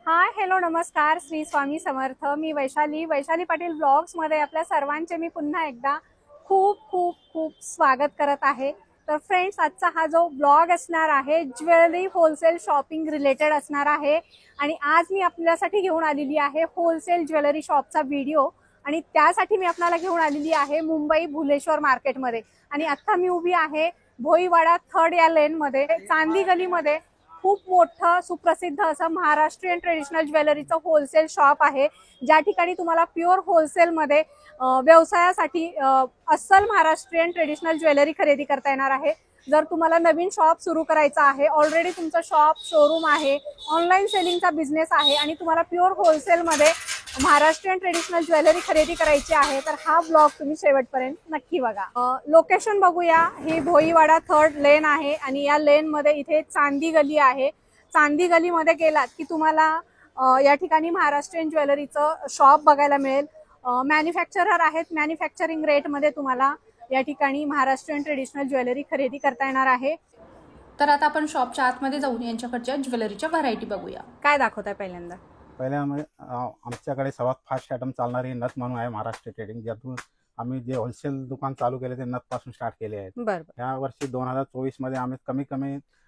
Hi hello नमस्कार श्री स्वामी समर्थ। मी Vaishali Patil blogs मध्ये आपल्या सर्वांचे मी पुन्हा एकदा खूप खूप खूप स्वागत करत आहे। तर फ्रेंड्स, आजचा हा जो ब्लॉग असणार आहे ज्वेलरी होलसेल शॉपिंग रिलेटेड असणार आहे आणि आज मी आपल्यासाठी घेऊन आलेली आहे होलसेल ज्वेलरी शॉपचा व्हिडिओ आणि त्यासाठी मी आपल्याला घेऊन आलेली आहे मुंबई भुलेश्वर मार्केटमध्ये आणि आता मी उभी आहे भोईवाडा 3rd या लेन मध्ये चांदी गलीमध्ये। खूप मोठं सुप्रसिद्ध असं महाराष्ट्रीयन ट्रेडिशनल ज्वेलरीचं होलसेल शॉप आहे, ज्या ठिकाणी तुम्हाला प्युअर होलसेल मध्ये व्यवसायासाठी अस्सल महाराष्ट्रीयन ट्रेडिशनल ज्वेलरी खरेदी करता येणार आहे। जर तुम्हाला नवीन शॉप सुरू करायचा आहे, ऑलरेडी तुमचं शॉप शोरूम आहे, ऑनलाईन सेलिंगचा बिझनेस आहे आणि तुम्हाला प्युअर होलसेल मध्ये महाराष्ट्रीयन ट्रेडिशनल ज्वेलरी खरेदी करायची आहे, तर हा ब्लॉग तुम्ही शेवटपर्यंत नक्की बघा। लोकेशन बघूया, ही भोईवाडा 3rd लेन आहे आणि या लेन मध्ये इथे चांदी गली आहे। चांदी गलीमध्ये गेलात की तुम्हाला या ठिकाणी महाराष्ट्रीयन ज्वेलरीचं शॉप बघायला मिळेल। मॅन्युफॅक्चरर आहेत, मॅन्युफॅक्चरिंग रेट मध्ये तुम्हाला या ठिकाणी महाराष्ट्रीयन ट्रेडिशनल ज्वेलरी खरेदी करता येणार आहे। तर आता आपण शॉपच्या आतमध्ये जाऊन यांच्याकडच्या ज्वेलरीच्या व्हरायटी बघूया। काय दाखवताय पहिल्यांदा? आमच्याकडे सर्वात फास्ट आयटम चालणारी नथ म्हणून आहे महाराष्ट्र ट्रेडिंग, ज्यातून आम्ही जे होलसेल दुकान चालू केले ते नथ पासून स्टार्ट केले आहेत। बरोबर। या वर्षी 2024 मध्ये आम्ही कमी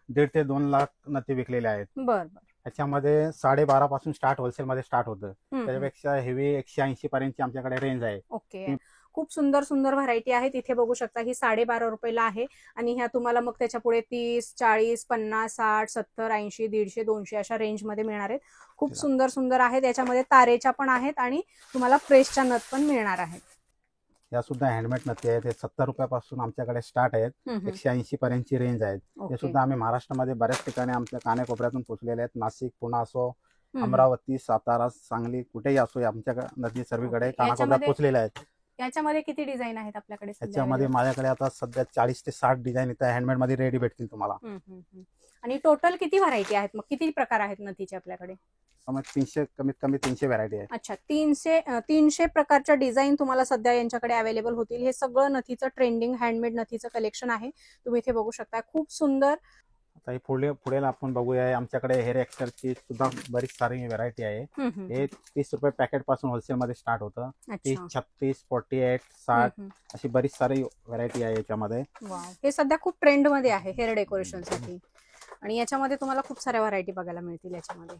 1.5 ते 2 लाख नथी विकलेल्या आहेत। बरोबर। याच्यामध्ये 12.5 पासून होलसेल मध्ये स्टार्ट होतं, त्याच्यापेक्षा हेवी 180 पर्यंतची आमच्याकडे रेंज आहे। ओके, खूप सुंदर सुंदर व्हरायटी आहेत। इथे बघू शकता ही 12.5 रुपयाला आहे आणि ह्या तुम्हाला मग त्याच्या पुढे 30, 40, 50, 60, 70, 80, 150, 200 अशा रेंज मध्ये मिळणार आहेत। खूप सुंदर सुंदर आहेत। याच्यामध्ये तारेच्या पण आहेत आणि तुम्हाला फ्रेशच्या नथ पण मिळणार आहेत। या सुद्धा हँडमेड नथी आहेत। 70 रुपयापासून आमच्याकडे स्टार्ट आहेत, 180 पर्यंतची रेंज आहेत। ते सुद्धा आम्ही महाराष्ट्रामध्ये बऱ्याच ठिकाणी आमच्या कानाकोपऱ्यातून पोहोचलेले आहेत। नाशिक, पुणे असो, अमरावती, सातारा, सांगली, कुठेही असो, आमच्या नथी सर्वीकडे कानाकोपऱ्यात पोहोचलेल्या आहेत। याच्यामध्ये किती डिझाईन आहेत आपल्याकडे? याच्यामध्ये माझ्याकडे आता सध्या 40 ते 60 डिझाईन इथं हँडमेड मध्ये रेडी भेटतील तुम्हाला। आणि टोटल किती व्हरायटी आहेत, मग किती प्रकार आहेत नथीचे आपल्याकडे? 300, कमीत कमी 300 व्हरायटी आहे। अच्छा, 300 प्रकारच्या डिझाईन तुम्हाला सध्या यांच्याकडे अवेलेबल होतील। हे सगळं नथीचं ट्रेंडिंग हँडमेड नथीचं कलेक्शन आहे, तुम्ही इथे बघू शकता। खूप सुंदर। आता पुढे आपण बघूया, आमच्याकडे हेअर एक्सरची सुद्धा बरीच सारी व्हरायटी आहे। हे 30 रुपये पॅकेट पासून होलसेल मध्ये स्टार्ट होतं। 30, 36, 48, 60 अशी बरीच सारी व्हरायटी आहे याच्यामध्ये। हे सध्या खूप ट्रेंड मध्ये आहे हेअर डेकोरेशन साठी आणि याच्यामध्ये तुम्हाला खूप साऱ्या व्हरायटी बघायला मिळतील। याच्यामध्ये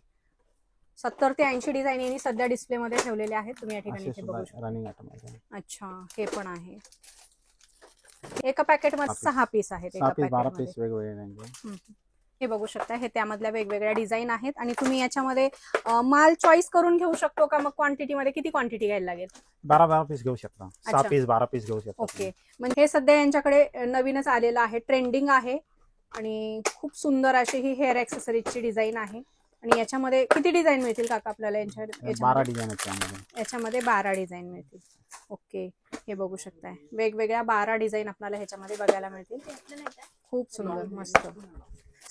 70 ते 80 डिझाईन यांनी सध्या डिस्प्ले मध्ये ठेवलेले आहेत, तुम्ही या ठिकाणी इथे बघू शकता। रनिंग आयटम आहे। अच्छा, हे पण आहे। एका पॅकेट मध्ये 6 पीस आहेत, 12 पीस वेगवेगळे। हे बघू शकता, हे त्यामधल्या वेगवेगळ्या डिझाईन आहेत आणि तुम्ही याच्यामध्ये माल चॉईस करून घेऊ शकतो का? मग क्वांटिटी मध्ये किती क्वांटिटी घ्यायला लागेल? 12 पीस घेऊ शकता, 6 पीस 12 पीस घेऊ शकता। ओके, म्हणजे हे सध्या यांच्याकडे नवीनच आलेलं आहे, ट्रेंडिंग आहे आणि खूप सुंदर अशी ही हेअर एक्सेसरीजची डिझाईन आहे। आणि याच्यामध्ये किती डिझाईन मिळतील काका आपल्याला? 12 डिझाईन याच्यामध्ये 12 डिझाईन मिळतील। ओके, हे बघू शकताय, वेगवेगळ्या 12 डिझाईन आपल्याला ह्याच्यामध्ये बघायला मिळतील। खूप सुंदर, मस्त।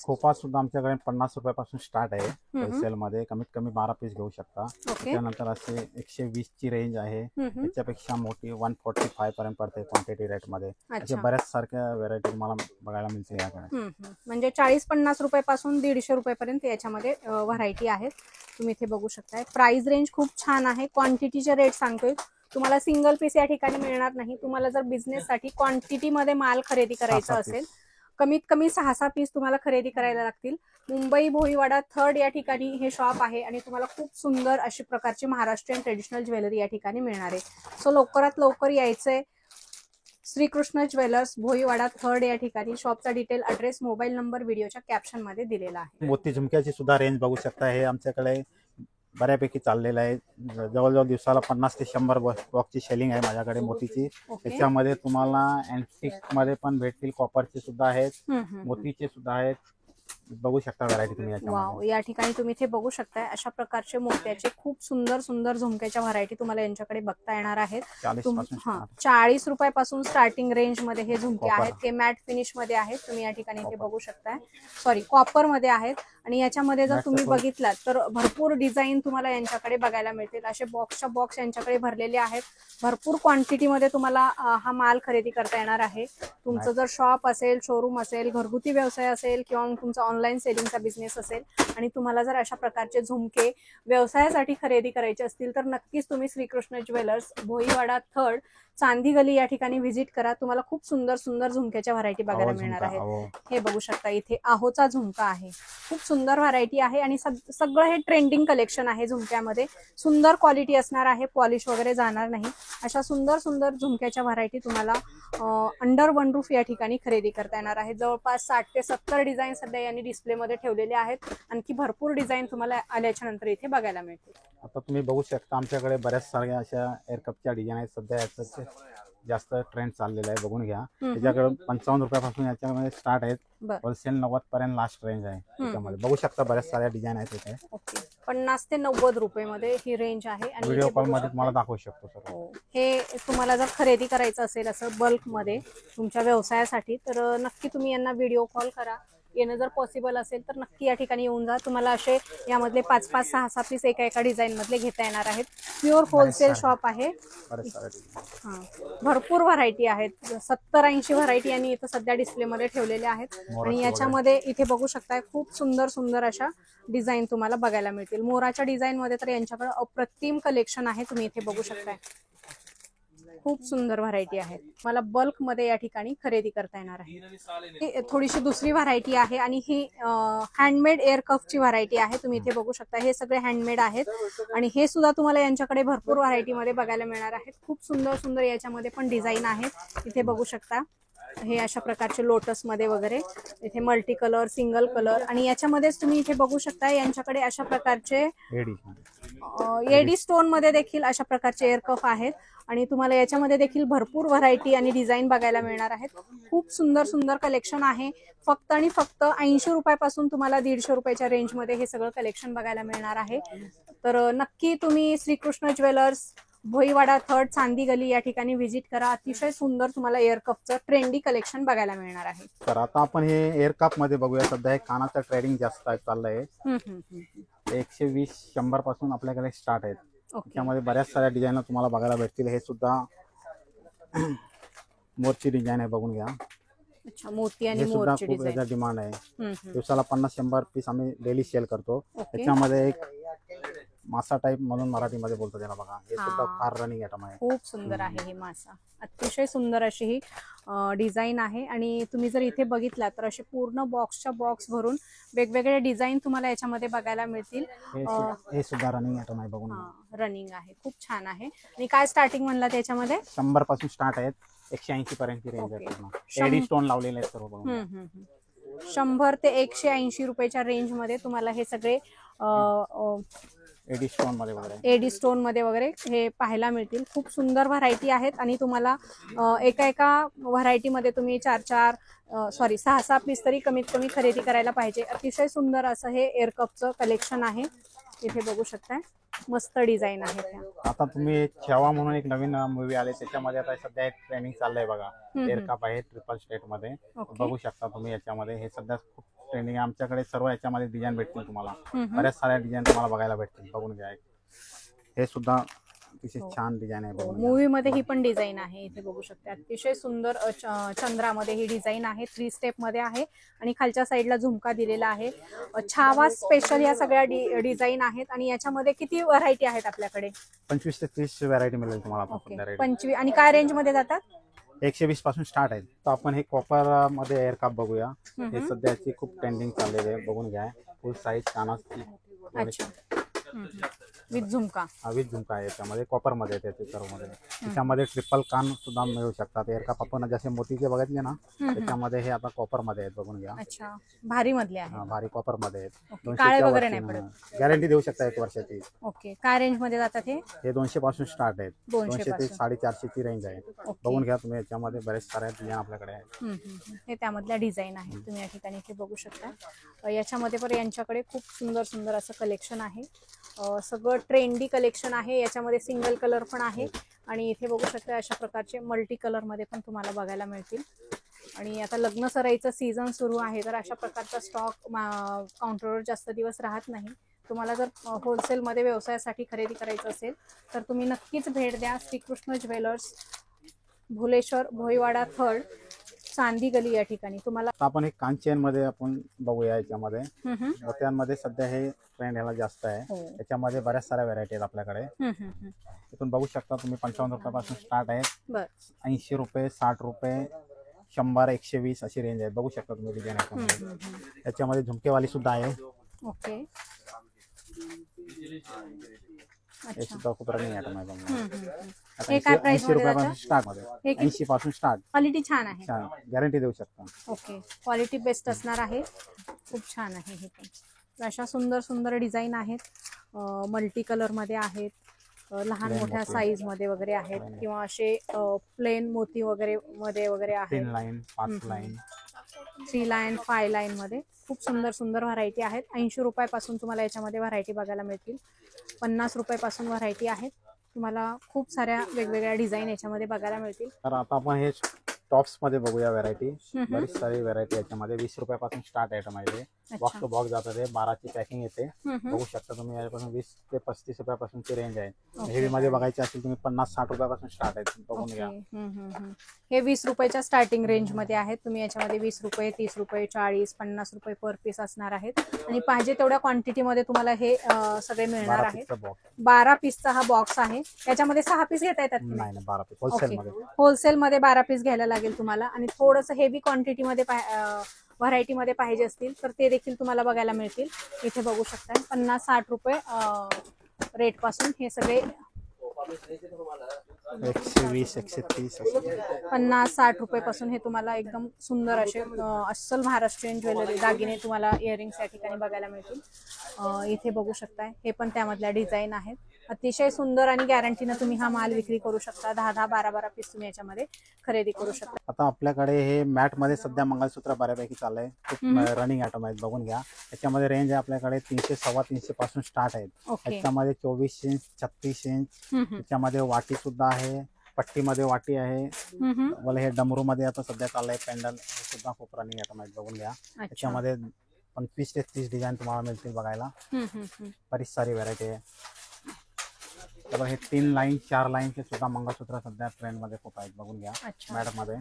खोपा सुद्धा आमच्याकडे 50 रुपयापासून स्टार्ट आहे होलसेल मध्ये, कमीत कमी 12 पीस घेऊ शकता। त्यानंतर असे 120 ची रेंज आहे, त्याच्यापेक्षा मोठी 145 पर्यंत पडते क्वांटिटी रेट मध्ये। अशा बऱ्याच सारख्या व्हरायटी तुम्हाला बघायला मिळतील याकडे। म्हणजे 40-50 रुपयापासून 150 रुपयापर्यंत याच्यामध्ये व्हरायटी आहेत, तुम्ही इथे बघू शकताय। प्राइस रेंज खूप छान आहे। क्वांटिटीचे रेट सांगतोय, तुम्हाला सिंगल पीस या ठिकाणी मिळणार नाही। तुम्हाला जर बिझनेस साठी क्वांटिटी मध्ये माल खरेदी करायचा असेल, कमीत कमी 6 पीस तुम्हाला खरेदी करायला लागतील। मुंबई भोईवाडा 3rd या ठिकाणी हे शॉप आहे आणि तुम्हाला खूप सुंदर अशी प्रकारची महाराष्ट्रीयन ट्रेडिशनल ज्वेलरी या ठिकाणी मिळणार आहे। सो लवकरात लवकर यायचंय। श्रीकृष्ण ज्वेलर्स भोईवाडा 3rd या ठिकाणी। शॉपचा डिटेल, ऍड्रेस, मोबाईल नंबर व्हिडिओच्या कॅप्शन मध्ये दिलेला आहे। मोती झुमक्याची सुद्धा रेंज बघू शकता, हे आमच्याकडे बऱ्यापैकी चाललेलं आहे। जवळजवळ दिवसाला 50 ते 100 बॉक्सची सेलिंग आहे माझ्याकडे मोतीची। त्याच्यामध्ये तुम्हाला अँटिक मध्ये पण भेटतील, कॉपरचे सुद्धा आहेत, मोतीचे सुद्धा आहेत, बघू शकता व्हरायटी तुम्ही याच्यामध्ये। या ठिकाणी तुम्ही इथे बघू शकता, अशा प्रकारचे मोत्याचे खूप सुंदर सुंदर झुमक्याच्या व्हरायटी तुम्हाला यांच्याकडे बघता येणार आहेत। 40 रुपयापासून स्टार्टिंग रेंज मध्ये हे झुमके आहेत, ते मॅट फिनिश मध्ये आहेत, तुम्ही या ठिकाणी इथे बघू शकताय। सॉरी, कॉपर मध्ये आहेत आणि याच्यामध्ये जर That's तुम्ही the point. बघितलात तर भरपूर डिझाईन तुम्हाला यांच्याकडे बघायला मिळतील. असे बॉक्सच्या बॉक्स यांच्याकडे भरलेले आहेत. भरपूर क्वांटिटीमध्ये तुम्हाला हा माल खरेदी करता येणार आहे. तुमचं जर शॉप असेल, शोरूम असेल, घरगुती व्यवसाय असेल किंवा तुमचा ऑनलाईन सेलिंगचा बिझनेस असेल आणि तुम्हाला जर अशा प्रकारचे झुमके व्यवसायासाठी खरेदी करायचे असतील तर नक्कीच तुम्ही श्रीकृष्ण ज्वेलर्स, भोईवाडा 3rd, चांदी गली या ठिकाणी व्हिजिट करा. तुम्हाला खूप सुंदर सुंदर झुमक्याच्या व्हरायटी बघायला आहो मिळणार झुमका, आहेत. आहो. हे बघू शकता, इथे आहोचा झुमका आहे. खूप सुंदर व्हरायटी आहे आणि सगळं हे ट्रेंडिंग कलेक्शन आहे. झुमक्यामध्ये सुंदर क्वालिटी असणार आहे, पॉलिश वगैरे जाणार नाही. अशा सुंदर सुंदर झुमक्याच्या व्हरायटी तुम्हाला अंडर वन रूफ या ठिकाणी खरेदी करता येणार आहे. जवळपास 60 ते 70 डिझाईन सध्या यांनी डिस्प्लेमध्ये ठेवलेले आहेत. आणखी भरपूर डिझाईन तुम्हाला आल्याच्या नंतर इथे बघायला मिळतील. आता तुम्ही बघू शकता आमच्याकडे बऱ्याच साऱ्या अशा एअरकपच्या डिझाईन आहेत. सध्या याचं जास्त ट्रेंड चाललेला आहे, बघून घ्या. त्याच्याकडे 55 रुपयापासून याच्यामध्ये स्टार्ट आहेत. होलसेल 90 पर्यंत लास्ट रेंज आहे. त्याच्यामध्ये बघू शकता बऱ्याच साऱ्या डिझाईन आहेत इथे. ओके, 50 ते 90 रुपये मध्ये ही रेंज आहे. आणि व्हिडिओ कॉल मध्ये तुम्हाला दाखवू शकतो सर. हे तुम्हाला जर खरेदी करायचं असेल असं बल्क मध्ये तुमच्या व्यवसायासाठी तर नक्की तुम्ही यांना व्हिडिओ कॉल करा. येणं जर पॉसिबल असेल तर नक्की या ठिकाणी येऊन जा. तुम्हाला असे यामधले 5-5, 6-6 पीस एका डिझाईन मधले घेता येणार आहेत. प्युअर होलसेल शॉप आहे. भरपूर व्हरायटी आहेत. 70-80 व्हरायटी यांनी इथं सध्या डिस्प्लेमध्ये ठेवलेल्या आहेत. आणि याच्यामध्ये इथे बघू शकताय खूप सुंदर सुंदर अशा डिझाईन तुम्हाला बघायला मिळतील. मोराच्या डिझाईन मध्ये तर यांच्याकडे अप्रतिम कलेक्शन आहे. तुम्ही इथे बघू शकताय खूप सुंदर व्हरायटी आहे. मला बल्क मध्ये या ठिकाणी खरेदी करता येणार आहे. थोडीशी दुसरी व्हरायटी आहे आणि ही हँडमेड एअर कफची व्हरायटी आहे. तुम्ही इथे बघू शकता हे सगळे हँडमेड आहेत आणि हे सुद्धा तुम्हाला यांच्याकडे भरपूर व्हरायटी मध्ये बघायला मिळणार आहेत. खूप सुंदर सुंदर याच्यामध्ये पण डिझाईन आहेत. इथे बघू शकता हे अशा प्रकारचे लोटस मध्ये वगैरे, इथे मल्टी कलर, सिंगल कलर आणि याच्यामध्येच तुम्ही इथे बघू शकता यांच्याकडे अशा प्रकारचे एडी स्टोन मध्ये देखील अशा प्रकारचे एअर कफ आहेत. आणि तुम्हाला याच्यामध्ये देखील भरपूर व्हरायटी आणि डिझाईन बघायला मिळणार आहेत. खूप सुंदर सुंदर कलेक्शन आहे. फक्त आणि फक्त 80 रुपयापासून तुम्हाला 150 रुपयाच्या रेंजमध्ये हे सगळं कलेक्शन बघायला मिळणार आहे. तर नक्की तुम्ही श्रीकृष्ण ज्वेलर्स, भोईवाडा 3rd, चांदी गली या ठिकाणी व्हिजिट करा. अतिशय सुंदर तुम्हाला एअर कपचं ट्रेंडी कलेक्शन बघायला मिळणार आहे. तर आता आपण हे एअर कप मध्ये बघूया. सध्या हे कानाचं ट्रेडिंग जास्त चाललंय. 120-100 पासून आपल्याकडे स्टार्ट आहेत. त्यामध्ये बऱ्याच साऱ्या डिझाईन तुम्हाला बघायला भेटतील. हे सुद्धा मोरची डिझाईन आहे, बघून घ्या. अच्छा, मोती आणि हे सुद्धा मोरची खूप डिझाईन. याचा डिमांड आहे. दिवसाला 50-100 पीस आम्ही डेली सेल करतो. त्याच्यामध्ये एक मासा टाइप म्हणून मराठीमध्ये बोलतो त्याला बघा. हे सुद्धा फार रनिंग आयटम आहे. खूप सुंदर आहे हे मासा. अतिशय सुंदर अशी ही डिझाईन आहे. आणि तुम्ही जर इथे बघितला तर असे पूर्ण बॉक्सच्या बॉक्स भरून वेगवेगळे डिझाईन तुम्हाला याच्यामध्ये बघायला मिळतील. हे सुद्धा रनिंग आयटम आहे, बघून रनिंग आहे. खूप छान आहे. आणि काय स्टार्टिंग म्हणला त्याच्यामध्ये? 100 पासून स्टार्ट आहेत. 180 पर्यंत रेंज आहे. एडी स्टोन लावलेले आहेत सर्व, बघून 100 ते 180 रुपयाच्या रेंज मध्ये तुम्हाला हे सगळे एडी स्टोन मध्ये वगैरे हे पाहायला मिळतील. खूप सुंदर व्हरायटी आहेत आणि तुम्हाला एका व्हरायटी मध्ये तुम्ही 6-6 पीस तरी कमीत कमी खरेदी करायला पाहिजे. अतिशय सुंदर असं हे एअर कपचं कलेक्शन आहे. इथे बघू शकताय मस्त डिझाईन आहे. आता तुम्ही छावा म्हणून एक नवीन मूवी आले, त्याच्यामध्ये आता सध्या एक ट्रेनिंग चाललंय बघा. एअर कप आहे ट्रिपल स्टेट मध्ये, बघू शकता तुम्ही. याच्यामध्ये हे सध्या खूप ट्रेंडिंग आहे. आमच्याकडे सर्व याच्यामध्ये डिझाईन भेटतील तुम्हाला. बऱ्याच साऱ्या डिझाईन तुम्हाला बघायला भेटतील, बघून घ्या. हे सुद्धा अतिशय छान डिझाईन आहे. मूवी मध्ये ही पण डिझाईन आहे. इथे बघू शकता अतिशय सुंदर चंद्रामध्ये ही डिझाईन आहे. 3 स्टेप मध्ये आहे आणि खालच्या साईडला झुमका दिलेला आहे. छावा स्पेशल या सगळ्या डिझाईन आहेत. आणि याच्यामध्ये किती व्हरायटी आहेत आपल्याकडे? 25 ते 30 व्हरायटी मिळेल तुम्हाला. 25. आणि काय रेंज मध्ये जातात? 120 पासून स्टार्ट आहे. तर आपण हे कॉपर मध्ये एअर कप बघूया. हे सध्याची खूप ट्रेंडिंग चाललेली आहे, बघून घ्या. फुल साईज कानाची विथ झुमका. विथ झुमका आहे. त्यामध्ये कॉपर मध्ये येते सर्व मध्ये. त्याच्यामध्ये ट्रिपल कान सुद्धा मिळू शकतात. एअर कप आपण जसे मोतीचे बघितले ना, त्याच्यामध्ये हे आता कॉपर मध्ये आहेत, बघून घ्या. अच्छा, भारी मधले आहे. भारी कॉपर मध्ये आहेत. काळे वगैरे नाही पडत. गॅरंटी देऊ शकता 1 वर्षाची. ओके, काय रेंज मध्ये जातात हे? 200 पासून स्टार्ट आहेत. 200 ते 450 ची रेंज आहे, बघून घ्या तुम्ही. याच्यामध्ये बरेच सारे डिझाईन आपल्याकडे आहेत. हे त्यामधल्या डिझाईन आहेत. तुम्ही या ठिकाणी इथे बघू शकता. याच्यामध्ये पण यांच्याकडे खूप सुंदर सुंदर असं कलेक्शन आहे. सगळं ट्रेंडी कलेक्शन आहे. याच्यामध्ये सिंगल कलर पण आहे आणि इथे बघू शकता अशा प्रकारचे मल्टी कलर मध्ये पण तुम्हाला बघायला मिळतील. आणि आता लग्न सराईचं सीझन सुरू आहे, तर अशा प्रकारचा स्टॉक काउंटरवर जास्त दिवस राहत नाही. तुम्हाला जर होलसेलमध्ये व्यवसायासाठी खरेदी करायचं असेल तर तुम्ही नक्कीच भेट द्या श्रीकृष्ण ज्वेलर्स, भुलेश्वर, भोईवाडा 3rd, चांदी गली या ठिकाणी. तुम्हाला आपण हे कांचन मध्ये आपण बघूया. याच्यामध्ये मोत्यांमध्ये सध्या हे ट्रेंड याला जास्त आहे. याच्यामध्ये बऱ्याच साऱ्या व्हरायटी आहेत आपल्याकडे. इथून बघू शकता तुम्ही 55 रुपयापासून स्टार्ट आहेत. 80 रुपये, 60 रुपये, 100, 120 अशी रेंज आहे. बघू शकता तुम्ही डिझाईन. याच्यामध्ये झुमकेवाली सुद्धा आहे. ओके, हे सुद्धा खूप रनिंग आयटम आहे. हे काय प्राइस 80 रुपयापासून स्टार्ट मध्ये, 80 पासून स्टार्ट. क्वालिटी छान आहे, छान गॅरंटी देऊ शकता. ओके, क्वालिटी बेस्ट असणार आहे. खूप छान आहे. हे पण अशा सुंदर सुंदर डिझाईन आहेत. मल्टी कलर मध्ये आहेत, लहान मोठ्या साईज मध्ये वगैरे आहेत, किंवा असे प्लेन मोती वगैरे मध्ये वगैरे आहेत. 3 लाईन, 5 लाईन, 3 लाईन, 5 लाईन मध्ये खूप सुंदर सुंदर व्हरायटी आहेत. 80 रुपयापासून तुम्हाला याच्यामध्ये व्हरायटी बघायला मिळतील. 50 रुपयापासून व्हरायटी आहेत. तुम्हाला खूप साऱ्या वेगवेगळ्या डिझाईन याच्यामध्ये बघायला मिळतील. तर आता आपण हे टॉप्स मध्ये बघूया व्हरायटी. बरीच सारी व्हरायटी याच्यामध्ये 20 रुपयापासून स्टार्ट आयटम आहे. बॉक्स टू बॉक्स जातात. 12ची पॅकिंग येते. बघू शकता तुम्ही. यापासून 20 ते 35 रुपयापासूनची रेंज आहे. हेवी मध्ये बघायची असेल तुम्ही 50-60 रुपयापासून स्टार्ट आहे. बघून घ्या. हे 20 रुपयाच्या स्टार्टिंग रेंज मध्ये आहेत. तुम्ही याच्यामध्ये 20 रुपये, 30 रुपये, 40, 50 रुपये पर पीस असणार आहेत. आणि पाहिजे तेवढ्या क्वांटिटी मध्ये तुम्हाला हे सगळे मिळणार आहेत. 12 पीसचा हा बॉक्स आहे. याच्यामध्ये 6 पीस घेता येतात. नाही, 12 पीस होलसेल मध्ये. होलसेल मध्ये 12 पीस घ्यायला लागेल तुम्हाला. आणि थोडंसं हेवी क्वांटिटी मध्ये व्हरायटी मध्ये पाहिजे असतील तर ते देखील तुम्हाला बघायला मिळतील. इथे बघू शकता 50-60 रुपये रेट पासून हे सगळे 120, 130, 50-60 रुपये पासून हे तुम्हाला एकदम सुंदर असे अस्सल महाराष्ट्रीयन ज्वेलरी दागिने तुम्हाला इयरिंग्स या ठिकाणी बघायला मिळतील. इथे बघू शकताय हे पण त्यामधल्या डिझाईन आहेत. अतिशय सुंदर आणि गॅरंटीनं तुम्ही हा माल विक्री करू शकता. 10-10, 12-12 पीस तुम्ही याच्यामध्ये खरेदी करू शकता. आता आपल्याकडे हे मॅट मध्ये सध्या मंगळसूत्र बऱ्यापैकी चाललंय. खूप रनिंग आयटम आहेत. बघून घ्या. याच्यामध्ये रेंज आहे आपल्याकडे 300, 350 पासून स्टार्ट आहेत. याच्यामध्ये 24 इंच, 36 इंच. याच्यामध्ये वाटी सुद्धा आहे. पट्टीमध्ये वाटी आहे. मला हे डमरू मध्ये आता सध्या चाललंय पेंडल. हे सुद्धा खूप रनिंग आयटम आहेत. बघून घ्या. याच्यामध्ये 25 ते 30 डिझाईन तुम्हाला मिळतील बघायला. बरीच सारी व्हरायटी आहे. तर हे 3 लाईन, 4 लाईनचे सुद्धा मंगळसूत्र सध्या ट्रेंड मध्ये खूप आहेत. बघून घ्या. मॅडम मध्ये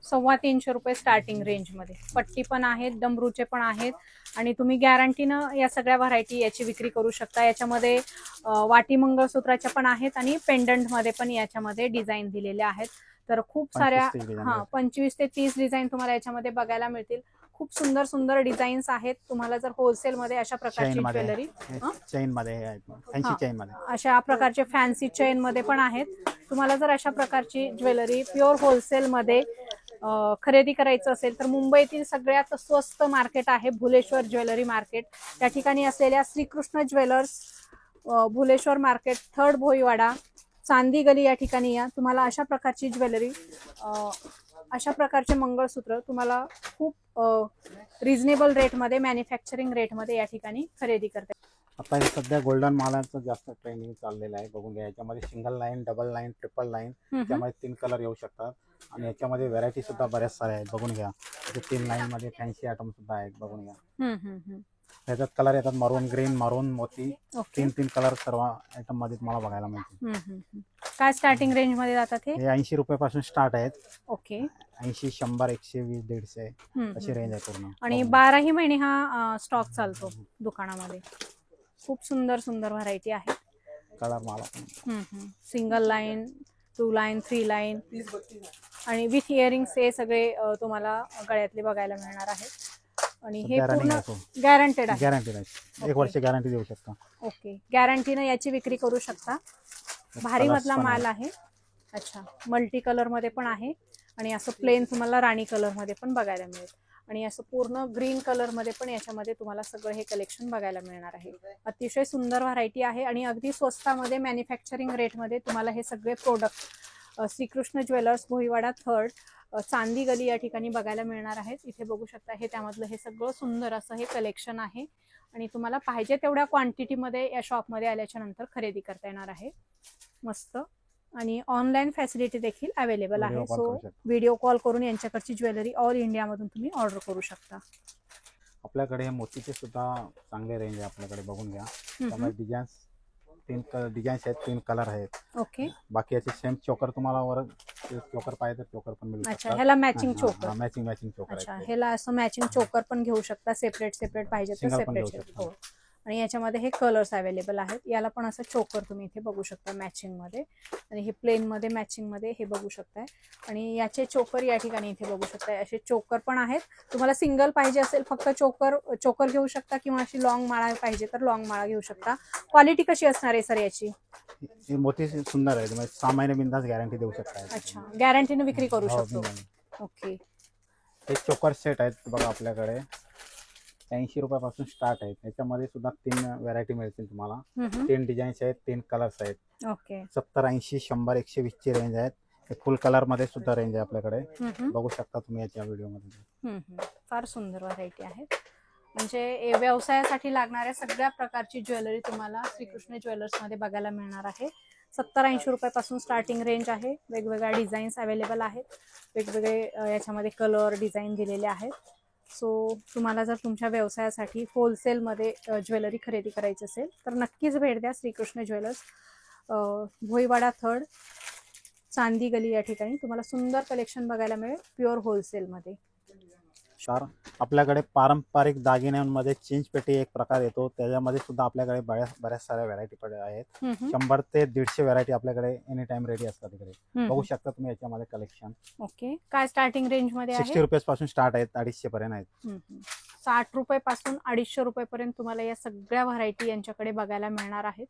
350 रुपये स्टार्टिंग रेंज मध्ये पट्टी पण आहेत, डमरूचे पण आहेत. आणि तुम्ही गॅरंटीनं या सगळ्या व्हरायटी याची विक्री करू शकता. याच्यामध्ये वाटी मंगळसूत्राच्या पण आहेत आणि पेंडंट मध्ये पण याच्यामध्ये डिझाईन दिलेले आहेत. तर खूप साऱ्या 25 ते 30 डिझाईन तुम्हाला याच्यामध्ये बघायला मिळतील. खूप सुंदर सुंदर डिझाईन्स आहेत. तुम्हाला जर होलसेल मध्ये अशा प्रकारची ज्वेलरी चेन मध्ये, फॅन्सी चेन मध्ये, अशा प्रकारचे फॅन्सी चेन मध्ये पण आहेत. तुम्हाला जर अशा प्रकारची ज्वेलरी प्युअर होलसेल मध्ये खरेदी करायचं असेल तर मुंबईतील सगळ्यात स्वस्त मार्केट आहे भुलेश्वर ज्वेलरी मार्केट. त्या ठिकाणी असलेल्या Shrikrishna jewellers, Bhuleshwar market, 3rd Bhoiwada, Chandi Gali या ठिकाणी या. तुम्हाला अशा प्रकारची ज्वेलरी, अशा प्रकारचे मंगळसूत्र तुम्हाला खूप रिझनेबल रेटमध्ये, मॅन्युफॅक्चरिंग रेटमध्ये या ठिकाणी खरेदी करता. आता हे सध्या गोल्डन मालाचं जास्त ट्रेंडिंग चाललेलं आहे. बघून घ्या. याच्यामध्ये single line, double line, triple line, त्यामध्ये 3 कलर येऊ शकतात. आणि याच्यामध्ये व्हरायटी सुद्धा बऱ्याच साऱ्या आहेत. बघून घ्या. 3 लाईन मध्ये फॅन्सी आयटम सुद्धा आहेत. बघून घ्या. त्याच्यात कलर येतात मरून, ग्रीन, मरून, मोती. 3 कलर सर्व आयटम मध्ये तुम्हाला बघायला मिळतील. काय स्टार्टिंग रेंज मध्ये जातात हे? 80 रुपयापासून स्टार्ट आहेत. ओके. 80, 100, 120, 150 अशी रेंज आहे पूर्ण. आणि 12ही महिने हा स्टॉक चालतो दुकानामध्ये. खूप सुंदर सुंदर व्हरायटी आहे. कलर मला सिंगल लाईन, 2 लाईन, 3 लाईन आणि विथ इयरिंग्स हे सगळे तुम्हाला गळ्यातले बघायला मिळणार आहेत. आणि हे पूर्ण गॅरंटेड आहे. गॅरंटेड आहे. 1 वर्ष गॅरंटी देऊ शकता. ओके. गॅरंटीनं याची विक्री करू शकता. भारी मधला माल आहे. अच्छा. मल्टी कलर मध्ये पण आहे आणि असं प्लेन तुम्हाला राणी कलर मध्ये पण बघायला मिळेल. आणि असं पूर्ण ग्रीन कलर मध्ये पण याच्यामध्ये तुम्हाला सगळं हे कलेक्शन बघायला मिळणार आहे. अतिशय सुंदर व्हरायटी आहे आणि अगदी स्वस्तामध्ये मॅन्युफॅक्चरिंग रेटमध्ये तुम्हाला हे सगळे product Shrikrishna jewellers, Bhoiwada 3rd, चांदी गली या ठिकाणी बघायला मिळणार आहेत. इथे बघू शकता हे त्यामधलं हे सगळं सुंदर असं हे कलेक्शन आहे. आणि तुम्हाला पाहिजे तेवढ्या क्वांटिटीमध्ये या शॉपमध्ये आल्याच्या नंतर खरेदी करता येणार आहे. मस्त आणि ऑनलाईन फॅसिलिटी देखील अवेलेबल आहे. Video call सो करू शकता. व्हिडिओ कॉल करून यांच्याकडची ज्वेलरी ऑल इंडियामधून तुम्ही ऑर्डर करू शकता. आपल्याकडे हे मोतीचे सुद्धा चांगले रेंज आहे आपल्याकडे, बघून घ्या. त्यामुळे डिझाईन्स 3 डिझाईन्स आहेत, 3 कलर आहेत. ओके. बाकी याचे सेम चोकर तुम्हाला वर चोकर पाहिजे तर चोकर पण मिळू शकतात. अच्छा, ह्याला मॅचिंग चोकर. मॅचिंग चोकर. अच्छा, ह्याला असं मॅचिंग चोकर पण घेऊ शकता, सेपरेट पाहिजे तर Single पण घेऊ सेपरेट. शकता. हो. आणि याच्यामध्ये हे कलर्स अवेलेबल आहेत. याला पण असं चोकर तुम्ही इथे बघू शकता मॅचिंग मध्ये, आणि हे प्लेन मध्ये मॅचिंग मध्ये हे बघू शकताय. आणि याचे चोकर या ठिकाणी इथे बघू शकताय. असे चोकर पण आहेत. तुम्हाला सिंगल पाहिजे असेल फक्त चोकर घेऊ शकता, किंवा अशी लॉंग माळा पाहिजे तर लॉंग माळा घेऊ शकता. क्वालिटी कशी असणार आहे सर याची? ही मोती सुंदर आहे, म्हणजे 6 महिने बिंदास गॅरंटी देऊ शकता. अच्छा, गॅरंटीने विक्री करू हो, शकतो. बिनधास्त. ओके. हे चोकर सेट आहेत बघा आपल्याकडे, 80 रुपयापासून स्टार्ट आहेत. याच्यामध्ये सुद्धा 3 व्हरायटी मिळतील तुम्हाला. 3 डिझाईन्स आहेत, 3 कलर्स आहेत. ओके. 70, 80, 100, 120 ची रेंज आहेत. हे फुल कलर मध्ये सुद्धा रेंज आहे आपल्याकडे, बघू शकता तुम्ही याच्या व्हिडिओ मध्ये. फार सुंदर व्हरायटी आहेत. म्हणजे व्यवसायासाठी लागणाऱ्या सगळ्या प्रकारची ज्वेलरी तुम्हाला श्रीकृष्ण ज्वेलर्स मध्ये बघायला मिळणार आहे. 70-80 रुपयापासून स्टार्टिंग रेंज आहे. वेगवेगळ्या डिझाईन्स अवेलेबल आहेत. वेगवेगळे याच्यामध्ये कलर डिझाईन दिलेले आहेत. सो तुम्हाला जर तुमच्या व्यवसायासाठी होलसेलमध्ये ज्वेलरी खरेदी करायची असेल तर नक्कीच भेट द्या श्रीकृष्ण ज्वेलर्स, भोईवाडा 3rd, चांदी गली या ठिकाणी. तुम्हाला सुंदर कलेक्शन बघायला मिळेल प्युअर होलसेलमध्ये. आपल्याकडे पारंपरिक दागिन्यांमध्ये चिंचपेटी एक प्रकार येतो, त्याच्यामध्ये सुद्धा आपल्याकडे बऱ्याच साऱ्या व्हरायटी आहेत. 100 ते 150 व्हरायटी आपल्याकडे एनी टाइम रेडी असतात तिकडे, बघू शकता तुम्ही याच्यामध्ये कलेक्शन. ओके. काय स्टार्टिंग रेंज मध्ये आहे? 60 रुपयापासून स्टार्ट आहेत, 250 पर्यंत आहेत. 60 रुपयापासून 250 रुपयापर्यंत तुम्हाला या सगळ्या व्हरायटी यांच्याकडे बघायला मिळणार आहेत.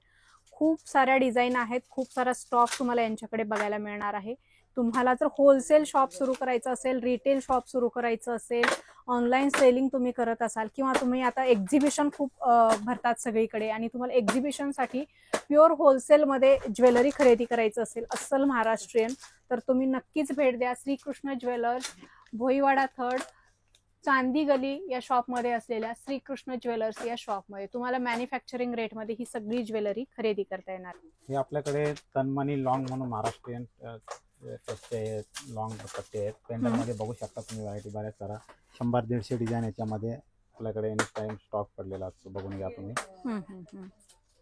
खूप साऱ्या डिझाईन आहेत, खूप सारा स्टॉक तुम्हाला यांच्याकडे बघायला मिळणार आहे. तुम्हाला जर होलसेल शॉप सुरू करायचं असेल, रिटेल शॉप सुरू करायचं असेल, ऑनलाईन सेलिंग तुम्ही करत असाल, किंवा तुम्ही आता एक्झिबिशन खूप भरतात सगळीकडे आणि तुम्हाला एक्झिबिशनसाठी प्युअर होलसेलमध्ये ज्वेलरी खरेदी करायचं असेल अस्सल महाराष्ट्रीयन, तर तुम्ही नक्कीच भेट द्या श्रीकृष्ण ज्वेलर्स, भोईवाडा 3rd, चांदी गली या शॉपमध्ये असलेल्या श्रीकृष्ण ज्वेलर्स या शॉपमध्ये तुम्हाला मॅन्युफॅक्चरिंग रेटमध्ये ही सगळी ज्वेलरी खरेदी करता येणार. हे आपल्याकडे तनमनी लॉंग म्हणून महाराष्ट्रीयन लॉंग पट्टे आहेत. पेंडल मध्ये बघू शकता तुम्ही व्हरायटी बऱ्याच सारा, 100-150 डिझाईन याच्यामध्ये आपल्याकडे एनी टाइम स्टॉक पडलेला असतो, बघून घ्या तुम्ही.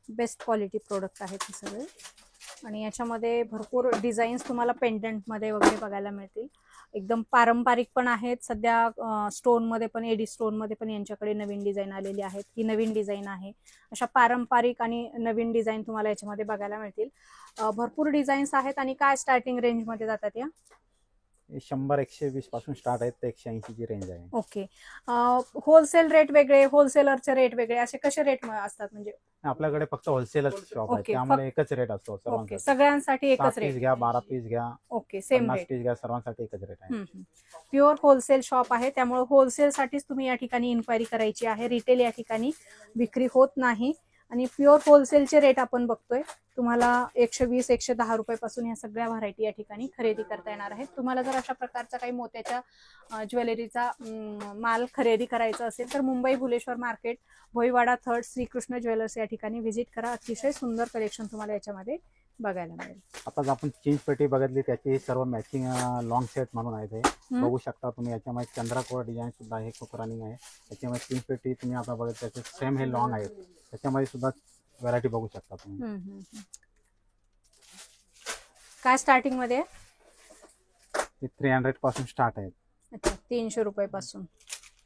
बेस्ट क्वालिटी प्रोडक्ट आहेत हे सगळे. आणि याच्यामध्ये भरपूर डिझाईन्स तुम्हाला पेंडंटमध्ये वगैरे बघायला मिळतील. एकदम पारंपरिक पण आहेत. सध्या स्टोनमध्ये पण, एडी स्टोनमध्ये पण यांच्याकडे नवीन डिझाईन आलेली आहेत. ही नवीन डिझाईन आहे. अशा पारंपरिक आणि नवीन डिझाईन तुम्हाला याच्यामध्ये बघायला मिळतील. भरपूर डिझाईन्स आहेत. आणि काय स्टार्टिंग रेंजमध्ये जातात या? 100-120 पासून स्टार्ट आहेत ते 180 ची रेंज आहे. ओके. होलसेल रेट वेगळे, होलसेलरचे रेट वेगळे, असे कसे रेट असतात? म्हणजे आपल्याकडे फक्त होलसेलच शॉप आहे, त्यामुळे एकच रेट असतो सर्वांसाठी. सगळ्यांसाठी एकच रेट घ्या, 12 पीस घ्या, ओके, सेम रेट घ्या, सर्वांसाठी एकच रेट आहे. प्युअर होलसेल शॉप आहे, त्यामुळे होलसेल साठीच तुम्ही या ठिकाणी इन्क्वायरी करायची आहे. रिटेल या ठिकाणी विक्री होत नाही. आणि प्युअर होलसेलचे रेट आपण बघतोय. तुम्हाला 120-110 रुपयापासून या सगळ्या व्हरायटी या ठिकाणी खरेदी करता येणार आहेत. तुम्हाला जर अशा प्रकारचा काही मोत्याच्या ज्वेलरीचा माल खरेदी करायचा असेल तर Mumbai Bhuleshwar market, Bhoiwada 3rd, Shrikrishna jewellers या ठिकाणी व्हिजिट करा. अतिशय सुंदर कलेक्शन तुम्हाला याच्यामध्ये बघायला मिळेल. आता आपण चेंज पेटी बघितली, त्याची सर्व मॅचिंग लॉंग सेट म्हणून आहे ते, बघू शकता तुम्ही. याच्यामध्ये चंद्रकोर डिझाईन सुद्धा हे खूप रनिंग आहे. त्याच्यामध्ये चेंज पेटी तुम्ही आता बघत, त्याचे सेम हे लॉंग आहेत. त्याच्यामध्ये सुद्धा व्हरायटी बघू शकता तुम्ही. काय स्टार्टिंग मध्ये? 300 पासून स्टार्ट आहेत. अच्छा, 300 रुपयापासून.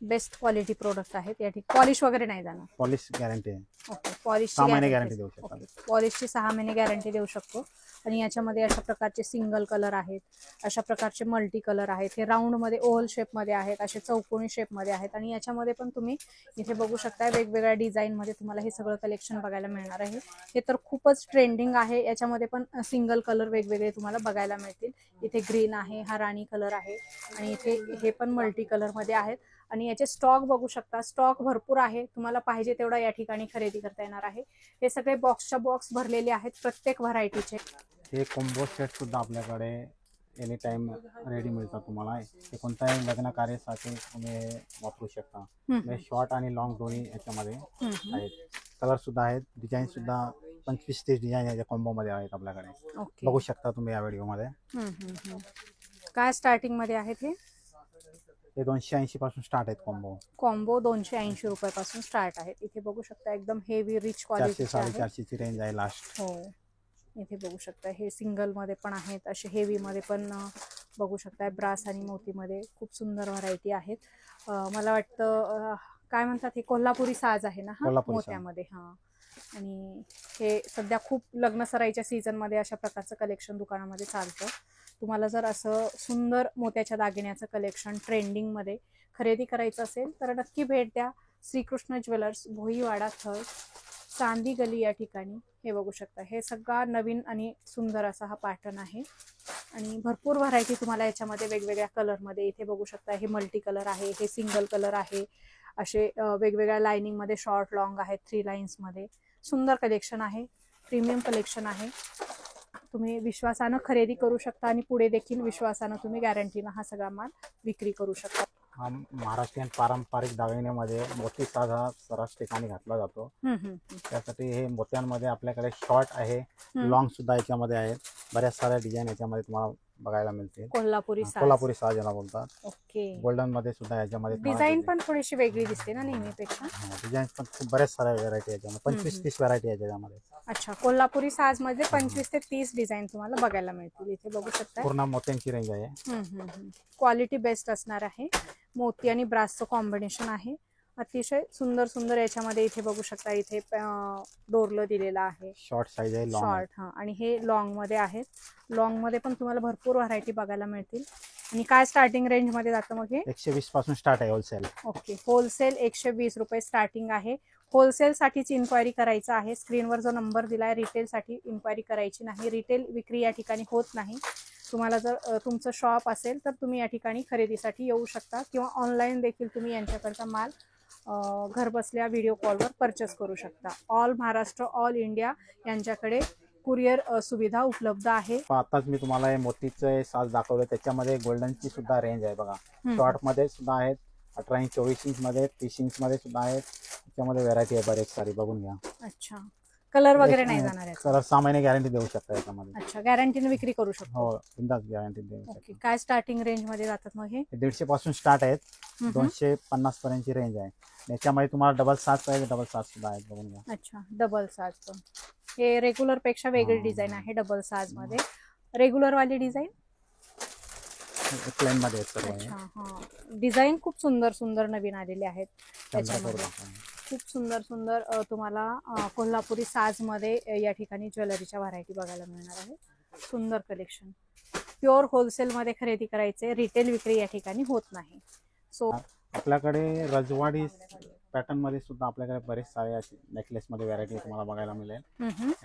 बेस्ट क्वालिटी प्रोडक्ट आहेत या ठिकाणी. पॉलिश वगैरे नाही जाणार? पॉलिश गॅरंटी आहे. ओके. पॉलिश 6 महिने गॅरंटी देऊ शकता. पॉलिशची 6 महिने गॅरंटी देऊ शकतो. आणि याच्यामध्ये अशा प्रकारचे सिंगल कलर आहेत, अशा प्रकारचे मल्टी कलर आहेत. हे राऊंड मध्ये, ओव्हल शेप मध्ये आहेत, असे चौकोनी शेप मध्ये आहेत. आणि याच्यामध्ये पण तुम्ही इथे बघू शकता वेगवेगळ्या डिझाईन मध्ये तुम्हाला हे सगळं कलेक्शन बघायला मिळणार आहे. हे तर खूपच ट्रेंडिंग आहे. याच्यामध्ये पण सिंगल कलर वेगवेगळे तुम्हाला बघायला मिळतील. इथे ग्रीन आहे, हा राणी कलर आहे, आणि इथे हे पण मल्टी कलर मध्ये आहेत. आणि याचे स्टॉक बघू शकता, स्टॉक भरपूर आहे. तुम्हाला पाहिजे तेवढा या ठिकाणी खरेदी करता येणार आहे. हे सगळे बॉक्सच्या बॉक्स भरलेले आहेत प्रत्येक व्हरायटीचे. हे कॉम्बो सेट सुद्धा आपल्याकडे एनी टाइम रेडी मिळतात तुम्हाला. हे कोणत्याही लग्न कार्यासाठी तुम्ही वापरू शकता. शॉर्ट आणि लॉंग दोन्ही याच्यामध्ये आहेत. कलर सुद्धा आहेत, डिझाईन सुद्धा 25 30 डिझाईन याच्या कॉम्बो मध्ये आहेत आपल्याकडे. ओके. बघू शकता तुम्ही या व्हिडिओ मध्ये. काय स्टार्टिंग मध्ये आहेत हे 280 पासून स्टार्ट आहेत कॉम्बो. कॉम्बो 280 रुपयापासून स्टार्ट आहेत. इथे बघू शकता एकदम हेवी रिच 400 क्वालिटी 450 ची रेंज आहे लास्ट. हो, इथे बघू शकता हे सिंगल मध्ये पण आहेत, असे हेवी मध्ये पण बघू शकता. ब्रास आणि मोती मध्ये खूप सुंदर व्हरायटी आहेत. मला वाटतं काय म्हणतात हे कोल्हापुरी साज आहे ना हा मोत्यामध्ये. हा, आणि हे सध्या खूप लग्न सराईच्या सीझन मध्ये अशा प्रकारचं कलेक्शन दुकानामध्ये चालतं. तुम्हाला जर असं सुंदर मोत्याच्या दागिन्याचं कलेक्शन ट्रेंडिंग मध्ये खरेदी करायचं असेल तर नक्की भेट द्या श्रीकृष्ण ज्वेलर्स, भोईवाडा थळ, चांदी गली या ठिकाणी. हे बघू शकता हे सगळा नवीन आणि सुंदर असा हा पॅटर्न आहे आणि भरपूर व्हरायटी तुम्हाला याच्यामध्ये वेगवेगळ्या कलरमध्ये. इथे बघू शकता हे मल्टी कलर आहे, हे सिंगल कलर आहे, असे वेगवेगळ्या लाइनिंग मध्ये शॉर्ट लॉंग आहेत, 3 लाईन्स मध्ये. सुंदर कलेक्शन आहे, प्रीमियम कलेक्शन आहे. तुम्ही विश्वासानं खरेदी करू शकता आणि पुढे देखील विश्वासानं तुम्ही गॅरंटीनं हा सगळा माल विक्री करू शकता. हा महाराष्ट्रीयन पारंपरिक दागिन्यामध्ये मोती साज हा सर्रास ठिकाणी घातला जातो. त्यासाठी हे मोत्यांमध्ये आपल्याकडे शॉर्ट आहे, लॉंग सुद्धा याच्यामध्ये आहेत. बऱ्याच साऱ्या डिझाईन याच्यामध्ये तुम्हाला बघायला मिळतील. कोल्हापुरी साज याला बोलतात. ओके. गोल्डन मध्ये सुद्धा याच्यामध्ये डिझाईन पण थोडीशी वेगळी दिसते ना नेहमीपेक्षा. डिझाईन पण खूप बऱ्याच साऱ्या व्हरायटी याच्यामध्ये 25 30 व्हरायटी आहे याच्यामध्ये. अच्छा, कोल्हापुरी साज मध्ये 25 ते 30 डिझाईन तुम्हाला बघायला मिळतील. इथे बघू शकता पूर्ण मोत्यांची रेंज आहे. क्वालिटी बेस्ट असणार आहे. मोती आणि ब्रासचं कॉम्बिनेशन आहे. अतिशय सुंदर सुंदर याच्यामध्ये इथे बघू शकता. इथे डोरलं दिलेलं आहे, शॉर्ट साईज आहे, शॉर्ट. हा, आणि हे लॉंग मध्ये आहेत. लॉंग मध्ये पण तुम्हाला भरपूर व्हरायटी बघायला मिळतील. आणि काय स्टार्टिंग रेंज मध्ये जातं मग हे? 120 पासून स्टार्ट आहे होलसेल. ओके, होलसेल 120 रुपये स्टार्टिंग आहे. होलसेल साठीची इन्क्वायरी करायचं आहे. स्क्रीनवर जो नंबर दिलाय रिटेल साठी इन्क्वायरी करायची नाही. रिटेल विक्री या ठिकाणी होत नाही. तुम्हाला जर तुमचं शॉप असेल तर तुम्ही या ठिकाणी खरेदीसाठी येऊ शकता किंवा ऑनलाईन देखील तुम्ही यांच्याकडचा माल घर बसल्या व्हिडिओ कॉलवर परचेस करू शकता. ऑल महाराष्ट्र, ऑल इंडिया यांच्याकडे कुरिअर सुविधा उपलब्ध आहे. आताच मी तुम्हाला हे मोतीचे साज दाखवले, त्याच्यामध्ये गोल्डनची सुद्धा रेंज आहे बघा. शॉर्ट मध्ये सुद्धा आहेत, 18 इंच 24 इंच मध्ये, 30 इंच मध्ये सुद्धा आहेत. त्याच्यामध्ये व्हरायटी आहे बरेच सारी, बघून घ्या. अच्छा, कलर वगैरे नाही जाणार आहे? कलर 6 महिने गॅरंटी देऊ शकता याच्यामध्ये. अच्छा, गॅरंटीने विक्री करू शकतो? हो, बिंदास गॅरंटी देऊ शकता. ओके. काय स्टार्टिंग रेंज मध्ये जातात मग हे? 150 पासून स्टार्ट आहेत, 250 पर्यंतची रेंज आहे. याच्यामध्ये तुम्हाला डबल साज पाहिजे, डबल साज सुद्धा आहेत, बघून घ्या. अच्छा, डबल साज पण. हे रेग्युलर पेक्षा वेगळी डिझाईन आहे डबल साज मध्ये. रेग्युलर वाली डिझाईन प्लेन मध्ये सर्व. अच्छा, हा, डिझाईन खूप सुंदर सुंदर नवीन आलेले आहेत त्याच्यामध्ये. खूप सुंदर सुंदर तुम्हाला कोल्हापुरी साज मध्ये या ठिकाणी ज्वेलरीच्या व्हरायटी बघायला मिळणार आहे. सुंदर कलेक्शन. प्युअर होलसेल मध्ये खरेदी करायचे, रिटेल विक्री या ठिकाणी होत नाही. सो आपल्याकडे रजवाडी पॅटर्न मध्ये सुद्धा आपल्याकडे बरेच सारे नेकलेस मध्ये व्हरायटी तुम्हाला बघायला मिळेल.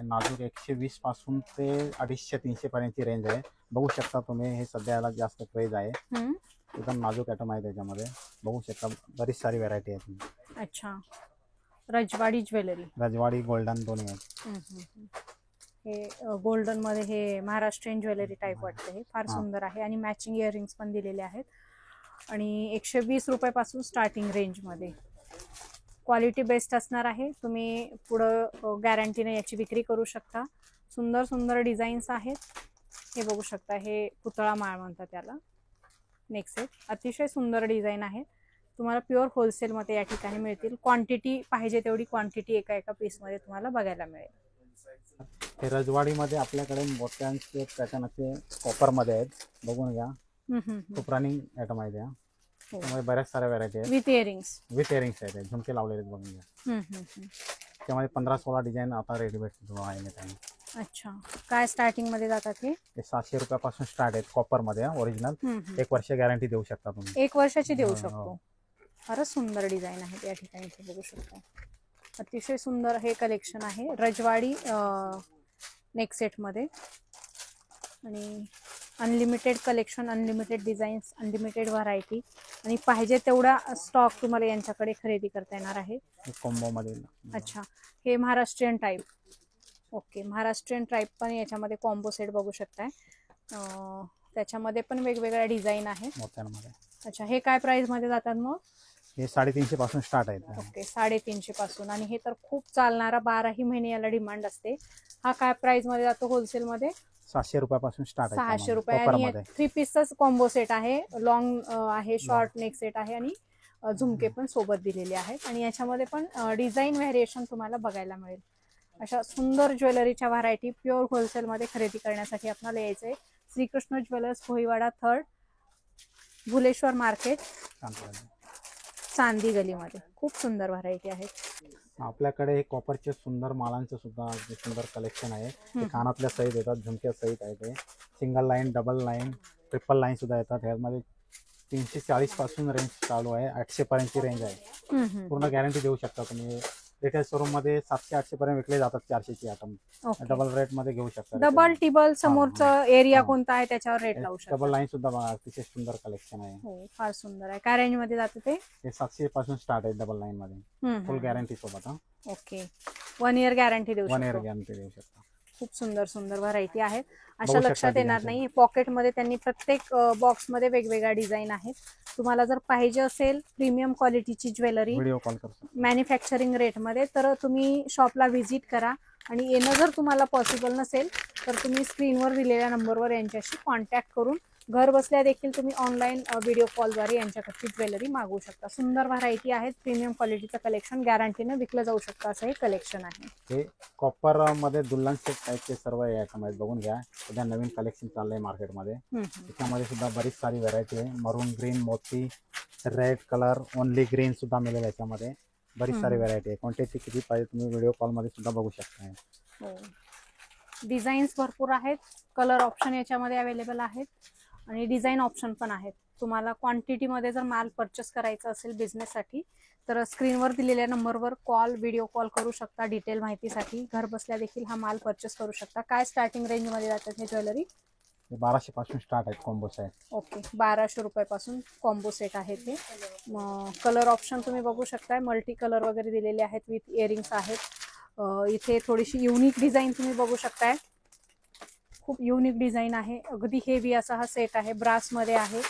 नाजूक 120 पासून ते 250 300 पर्यंतची रेंज आहे. बघू शकता तुम्ही, हे सध्याला जास्त क्रेज आहे. एकदम नाजूक आयटम आहे त्याच्यामध्ये, बघू शकता बरीच सारी व्हरायटी आहे. अच्छा, रजवाडी ज्वेलरी, रजवाडी गोल्डन दोन्ही आहेत. हे गोल्डन मध्ये हे महाराष्ट्रीयन ज्वेलरी टाइप वाटते. हे फार सुंदर आहे आणि मॅचिंग इयरिंग्स पण दिलेले आहेत. आणि 120 रुपयापासून स्टार्टिंग रेंज मध्ये. क्वालिटी बेस्ट असणार आहे. तुम्ही पुढं गॅरंटीने याची विक्री करू शकता. सुंदर सुंदर डिझाईन्स आहेत. हे बघू शकता, हे पुतळा माळ म्हणतात त्याला. नेक्स्ट सेट अतिशय सुंदर डिझाईन आहे. तुम्हाला प्युअर होलसेल मध्ये या ठिकाणी मिळतील. क्वांटिटी पाहिजे तेवढी क्वांटिटी एका एका पीस मध्ये तुम्हाला बघायला मिळेल. हे रजवाडी मध्ये आपल्याकडे मोत्यांचे पॅटर्न असे कॉपर मध्ये आहेत, बघून घ्या. खूप रनिंग आयटम आहे त्या. त्यामध्ये बऱ्याच साऱ्या व्हरायटी आहेत. विथ इयरिंग्स आहेत, झुमके लावलेले आहेत, बघून घ्या. त्यामध्ये 15-16 डिझाईन आता रेडीमेड आहे. अच्छा, काय स्टार्टिंग मध्ये जातात हे? 700 रुपयापासून स्टार्ट आहेत कॉपर मध्ये ओरिजिनल. 1 वर्ष गॅरंटी देऊ शकता तुम्ही. 1 वर्षाची देऊ शकतो. फारच सुंदर डिझाईन आहे या ठिकाणी, इथे बघू शकता. अतिशय सुंदर हे कलेक्शन आहे रजवाडी नेक सेट मध्ये. आणि unlimited collection, unlimited designs, unlimited variety आणि पाहिजे तेवढा स्टॉक तुम्हाला यांच्याकडे खरेदी करता येणार आहे कॉम्बो मध्ये. अच्छा, हे Maharashtrian type. Okay, Maharashtrian type पण याच्यामध्ये कॉम्बो सेट बघू शकताय. त्याच्यामध्ये पण वेगवेगळ्या डिझाईन आहेत मोत्यांमध्ये. अच्छा, हे काय प्राइस मध्ये जातात मग? हे 350 पासून स्टार्ट आहेत. ओके, 350 पासून. आणि हे तर खूप चालणारा 12ही महिने याला डिमांड असते. हा काय प्राइस मध्ये जातो होलसेल मध्ये? 700 रुपयापासून स्टार्ट आहे. 600 रुपये. आणि 3 पीसचाच कॉम्बो सेट आहे. लॉंग आहे, शॉर्ट नेक सेट आहे आणि झुमके पण सोबत दिलेले आहेत. आणि याच्यामध्ये पण डिझाईन व्हेरिएशन तुम्हाला बघायला मिळेल. अशा सुंदर ज्वेलरीच्या व्हरायटी प्युअर होलसेल मध्ये खरेदी करण्यासाठी आपल्याला यायचंय Shrikrishna jewellers, Bhoiwada 3rd, Bhuleshwar market, Chandi गलीमध्ये. खूप सुंदर व्हरायटी आहे. आपल्याकडे कॉपरचे सुंदर मालांचं सुद्धा सुंदर कलेक्शन आहे. कानातल्या सहित येतात, झुमक्या सहित आहे. ते single line, double line, triple line सुद्धा येतात. ह्यामध्ये 340 पासून रेंज चालू आहे. 800 पर्यंतची रेंज आहे. पूर्ण गॅरंटी देऊ शकता तुम्ही. रिटेल शोरूम मध्ये 700-800 पर्यंत विकले जातात 400ची आयटम. डबल रेट मध्ये घेऊ शकता. डबल टिबल समोरचं एरिया कोणता आहे त्याच्यावर रेट लावू शकता. डबल लाईन सुद्धा बघा, अतिशय सुंदर कलेक्शन आहे. हो, फार सुंदर आहे. काय रेंज मध्ये जातं ते? 700 पासून स्टार्ट आहे डबल लाईन मध्ये. फुल गॅरंटी सोबत. ओके, 1 इयर गॅरंटी देऊ शकतो. 1 इयर गॅरंटी देऊ शकता. खूप सुंदर सुंदर व्हरायटी आहेत. अशा लक्षात येणार नाही. पॉकेट मध्ये त्यांनी प्रत्येक बॉक्स मध्ये वेगवेगळ्या डिझाईन आहेत. तुम्हाला जर पाहिजे असेल प्रीमियम क्वालिटीची ज्वेलरी व्हिडिओ कॉल करतो मॅन्युफॅक्चरिंग रेट मध्ये, तर तुम्ही शॉपला व्हिजिट करा. आणि येणं जर तुम्हाला पॉसिबल नसेल तर तुम्ही स्क्रीनवर दिलेल्या नंबरवर यांच्याशी कॉन्टॅक्ट करून घर बसल्या देखील तुम्ही ऑनलाईन व्हिडिओ कॉलद्वारे यांच्याकडची ज्वेलरी मागवू शकता. सुंदर व्हरायटी आहेत. प्रीमियम क्वालिटीचं कलेक्शन गॅरंटीने विकलं जाऊ शकतं असं हे कलेक्शन आहे. हे कॉपर मध्ये दुल्हन सेट टाईपचे सर्व आयटम आहेत. बघून घ्या, सध्या नवीन कलेक्शन चाललंय मार्केटमध्ये. त्याच्यामध्ये सुद्धा बरीच सारी व्हरायटी आहे. मरून ग्रीन, मोती, रेड कलर, ओनली ग्रीन सुद्धा मिळेल याच्यामध्ये. बरीच सारी व्हरायटी आहे. क्वांटिटी किती पाहिजे तुम्ही व्हिडिओ कॉल मध्ये सुद्धा बघू शकता. हो, डिझाईन्स भरपूर आहेत. कलर ऑप्शन याच्यामध्ये अवेलेबल आहेत आणि डिझाईन ऑप्शन पण आहेत. तुम्हाला क्वांटिटीमध्ये जर माल परचेस करायचा असेल बिझनेससाठी तर स्क्रीनवर दिलेल्या नंबरवर व्हिडिओ कॉल करू शकता. डिटेल माहितीसाठी घर बसल्या देखील हा माल परचेस करू शकता. काय स्टार्टिंग रेंजमध्ये जातात हे ज्वेलरी? 1200 पासून स्टार्ट आहेत कॉम्बो सेट. ओके, 1200 रुपयापासून कॉम्बो सेट आहे ते. कलर ऑप्शन तुम्ही बघू शकताय. मल्टी कलर वगैरे दिलेले आहेत. विथ इयरिंग्स आहेत. इथे थोडीशी युनिक डिझाईन तुम्ही बघू शकताय. खूप युनिक डिझाईन आहे. अगदी हेवी असा हा सेट आहे. ब्रास मध्ये आहे.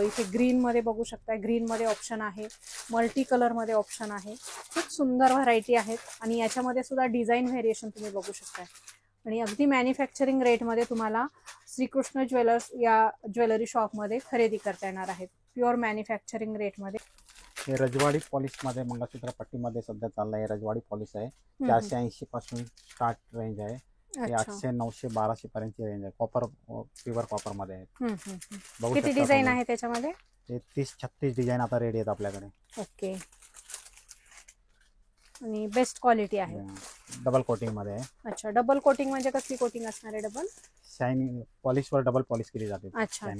इथे ग्रीन मध्ये बघू शकताय. ग्रीन मध्ये ऑप्शन आहे. मल्टी कलर मध्ये ऑप्शन आहे. खूप सुंदर व्हरायटी आहेत. आणि याच्यामध्ये सुद्धा डिझाईन व्हेरिएशन तुम्ही बघू शकताय. आणि अगदी मॅन्युफॅक्चरिंग रेटमध्ये तुम्हाला श्रीकृष्ण ज्वेलर्स या ज्वेलरी शॉपमध्ये खरेदी करता येणार आहेत. प्युअर मॅन्युफॅक्चरिंग रेटमध्ये. हे रजवाडी पॉलिश मध्ये मंगळसूत्र पट्टीमध्ये सध्या चाललंय. रजवाडी पॉलिश आहे. 480 पासून स्टार्ट रेंज आहे. 800, 900, 1200 पर्यंतची रेंज आहे. कॉपर, प्युअर कॉपर मध्ये आहे. किती डिझाईन आहे त्याच्यामध्ये? 30-36 डिझाईन आता रेडी आहेत आपल्याकडे. ओके, आणि बेस्ट क्वालिटी आहे. डबल कोटिंग मध्ये आहे. अच्छा, डबल कोटिंग म्हणजे कसली कोटिंग असणार आहे? डबल शायनिंग पॉलिशवर डबल पॉलिश केली जाते. अच्छा,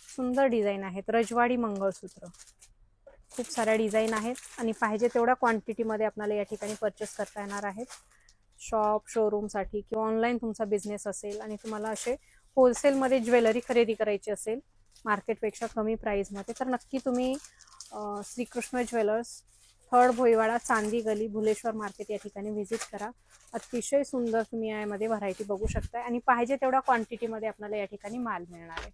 सुंदर डिझाईन आहेत. रजवाडी मंगळसूत्र. खूप साऱ्या डिझाईन आहेत आणि पाहिजे तेवढ्या क्वांटिटीमध्ये आपल्याला या ठिकाणी परचेस करता येणार आहेत. शॉप, शोरूमसाठी किंवा ऑनलाईन तुमचा बिझनेस असेल आणि तुम्हाला असे होलसेलमध्ये ज्वेलरी खरेदी करायची असेल मार्केटपेक्षा कमी प्राईजमध्ये, तर नक्की तुम्ही श्रीकृष्ण ज्वेलर्स, 3rd, भोईवाडा, चांदी गली, भुलेश्वर मार्केट या ठिकाणी व्हिजिट करा. अतिशय सुंदर तुम्ही यामध्ये व्हरायटी बघू शकताय आणि पाहिजे तेवढ्या क्वांटिटीमध्ये आपल्याला या ठिकाणी माल मिळणार आहे.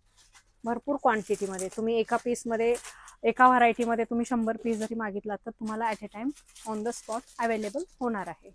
भरपूर क्वांटिटीमध्ये. तुम्ही एका व्हरायटीमध्ये तुम्ही 100 पीस जरी मागितला तर तुम्हाला at a time on the spot available होणार आहे.